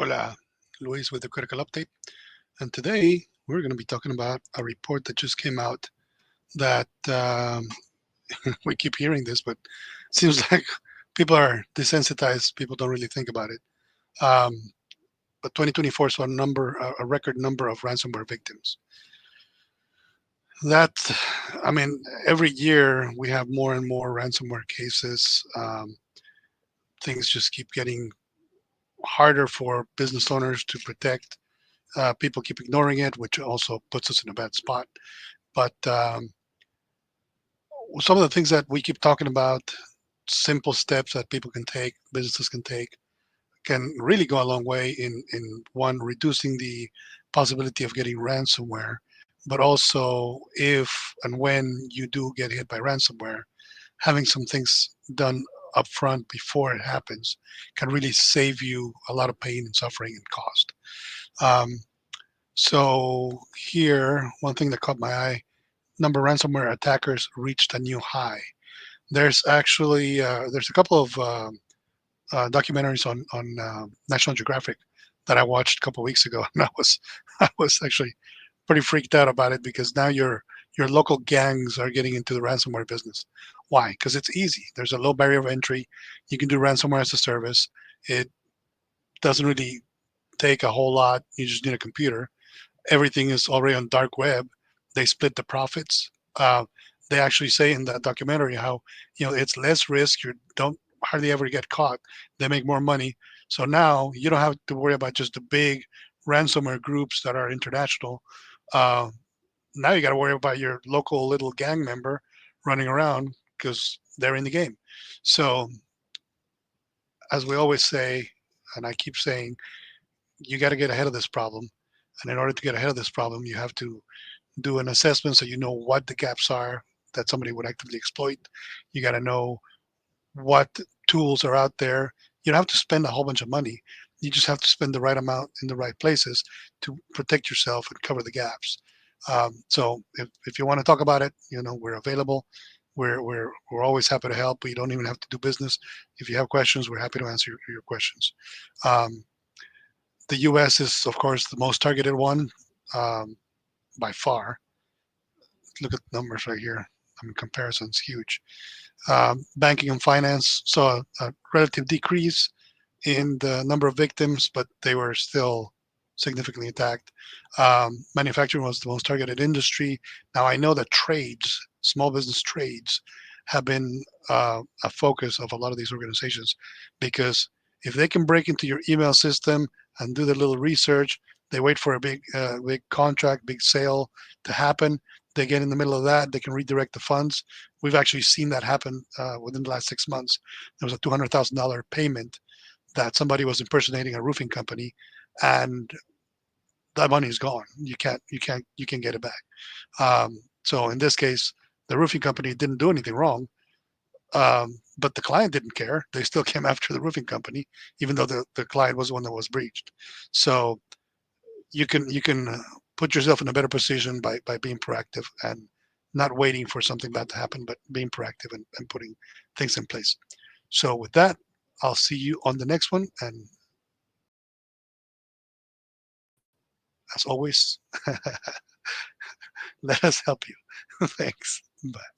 Hola, Luis with the Critical Update. And today we're going to be talking about a report that just came out that we keep hearing this, but it seems like people are desensitized. People don't really think about it. But 2024 saw a record number of ransomware victims. That, I mean, every year we have more and more ransomware cases. Things just keep getting harder for business owners to protect. People keep ignoring it, which also puts us in a bad spot. But some of the things that we keep talking about, simple steps that people can take, businesses can really go a long way in one, reducing the possibility of getting ransomware, but also if and when you do get hit by ransomware, having some things done upfront before it happens can really save you a lot of pain and suffering and cost. Um, so here, one thing that caught my eye: number of ransomware attackers reached a new high. There's a couple of documentaries on National Geographic that I watched a couple of weeks ago, and I was actually pretty freaked out about it because now your local gangs are getting into the ransomware business. Why? Because it's easy. There's a low barrier of entry. You can do ransomware as a service. It doesn't really take a whole lot. You just need a computer. Everything is already on dark web. They split the profits. Uh, they actually say in that documentary how it's less risk. You don't hardly ever get caught. They make more money. So now you don't have to worry about just the big ransomware groups that are international. Uh, Now you got to worry about your local little gang member running around because they're in the game. So as we always say, and I keep saying, you got to get ahead of this problem. And in order to get ahead of this problem, you have to do an assessment so you know what the gaps are that somebody would actively exploit. You got to know what tools are out there. You don't have to spend a whole bunch of money. You just have to spend the right amount in the right places to protect yourself and cover the gaps. So if you want to talk about it, we're available. We're always happy to help. We don't even have to do business. If you have questions, we're happy to answer your questions. Um, the U.S. is, of course, the most targeted one um, by far. Look at the numbers right here. I mean, comparison's huge. Banking and finance saw a relative decrease in the number of victims, but they were still significantly attacked. Manufacturing was the most targeted industry. Now, I know that trades, small business trades, have been a focus of a lot of these organizations because if they can break into your email system and do their little research, they wait for a big contract, big sale to happen. They get in the middle of that. They can redirect the funds. We've actually seen that happen within the last 6 months. There was a $200,000 payment that somebody was impersonating a roofing company, and that money is gone. You can get it back. So in this case, the roofing company didn't do anything wrong, but the client didn't care. They still came after the roofing company, even though the client was the one that was breached. So you can put yourself in a better position by being proactive and not waiting for something bad to happen, but being proactive and putting things in place. So with that, I'll see you on the next one. And as always, let us help you. Thanks. Bye.